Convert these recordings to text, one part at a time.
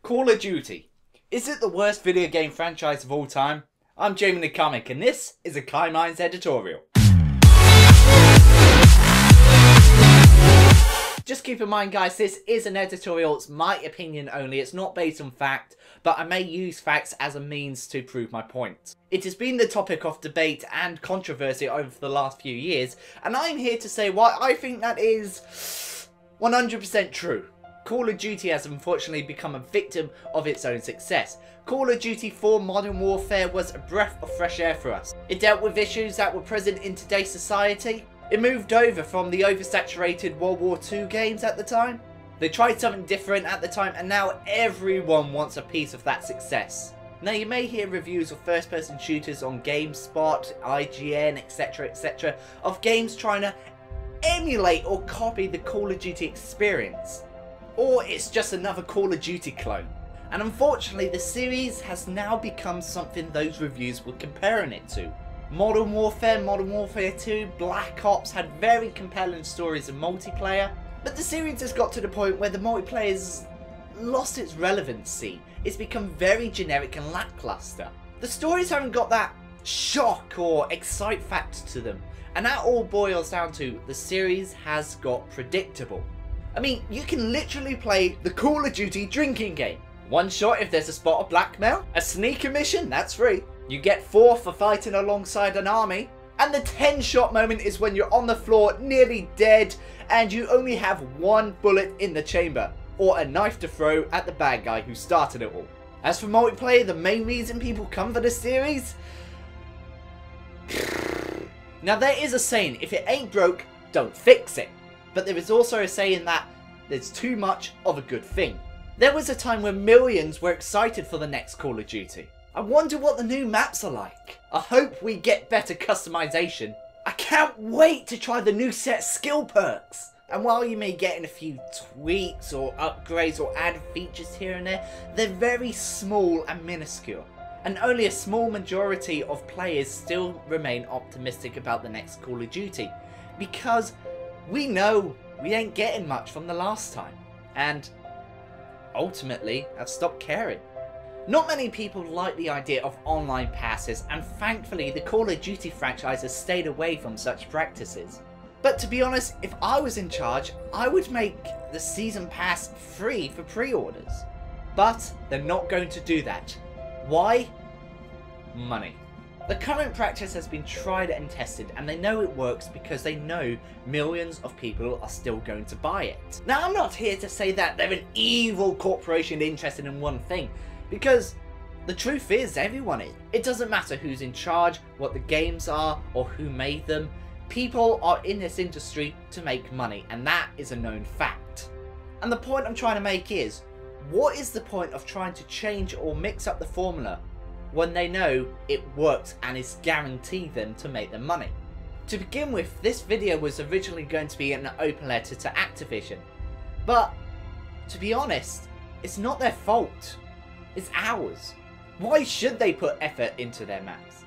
Call of Duty. Is it the worst video game franchise of all time? I'm Jamiethecomic and this is a Kai Minds editorial. Just keep in mind guys, this is an editorial, it's my opinion only, it's not based on fact, but I may use facts as a means to prove my point. It has been the topic of debate and controversy over the last few years, and I'm here to say why I think that is 100% true. Call of Duty has unfortunately become a victim of its own success. Call of Duty 4 Modern Warfare was a breath of fresh air for us. It dealt with issues that were present in today's society. It moved over from the oversaturated World War II games at the time. They tried something different at the time and now everyone wants a piece of that success. Now you may hear reviews of first person shooters on GameSpot, IGN, etc, of games trying to emulate or copy the Call of Duty experience. Or it's just another Call of Duty clone. And unfortunately the series has now become something those reviews were comparing it to. Modern Warfare, Modern Warfare 2, Black Ops had very compelling stories and multiplayer, but the series has got to the point where the multiplayer has lost its relevancy. It's become very generic and lackluster. The stories haven't got that shock or excite factor to them, and that all boils down to the series has got predictable. I mean, you can literally play the Call of Duty drinking game. One shot if there's a spot of blackmail, a sneaker mission, that's free. You get 4 for fighting alongside an army. And the 10-shot moment is when you're on the floor, nearly dead, and you only have 1 bullet in the chamber, or a knife to throw at the bad guy who started it all. As for multiplayer, the main reason people come for the series? Now there is a saying, if it ain't broke, don't fix it. But there is also a saying that there's too much of a good thing. There was a time when millions were excited for the next Call of Duty. I wonder what the new maps are like. I hope we get better customization. I can't wait to try the new set skill perks. And while you may get in a few tweaks or upgrades or added features here and there, they're very small and minuscule. And only a small majority of players still remain optimistic about the next Call of Duty. Because we know we ain't getting much from the last time. And ultimately, I've stopped caring. Not many people like the idea of online passes, and thankfully the Call of Duty franchise has stayed away from such practices. But to be honest, if I was in charge, I would make the season pass free for pre-orders. But they're not going to do that. Why? Money. The current practice has been tried and tested, and they know it works because they know millions of people are still going to buy it. Now I'm not here to say that they're an evil corporation interested in one thing, because the truth is everyone is. It doesn't matter who's in charge, what the games are, or who made them. People are in this industry to make money, and that is a known fact. And the point I'm trying to make is, what is the point of trying to change or mix up the formula when they know it works and is guaranteed them to make them money? To begin with, this video was originally going to be an open letter to Activision, but to be honest, it's not their fault. It's ours. Why should they put effort into their maps?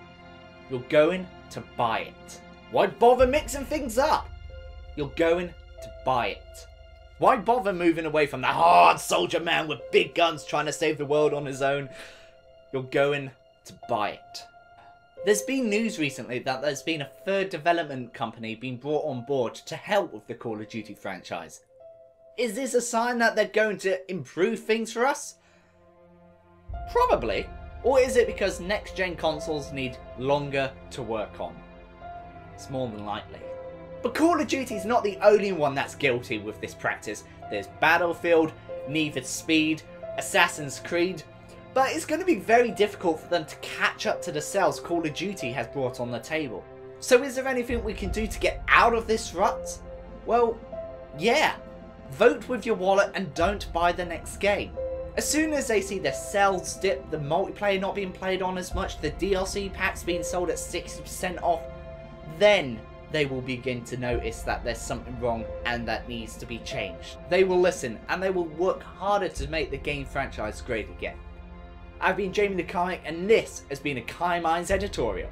You're going to buy it. Why bother mixing things up? You're going to buy it. Why bother moving away from the hard soldier man with big guns trying to save the world on his own? You're going to buy it. There's been news recently that there's been a third development company being brought on board to help with the Call of Duty franchise. Is this a sign that they're going to improve things for us? Probably. Or is it because next gen consoles need longer to work on? It's more than likely. But Call of Duty is not the only one that's guilty with this practice. There's Battlefield, Need for Speed, Assassin's Creed. But it's going to be very difficult for them to catch up to the sales Call of Duty has brought on the table. So is there anything we can do to get out of this rut? Well, yeah. Vote with your wallet and don't buy the next game. As soon as they see the sales dip, the multiplayer not being played on as much, the DLC packs being sold at 60% off, then they will begin to notice that there's something wrong and that needs to be changed. They will listen and they will work harder to make the game franchise great again. I've been Jamiethecomic and this has been a Kai Minds editorial.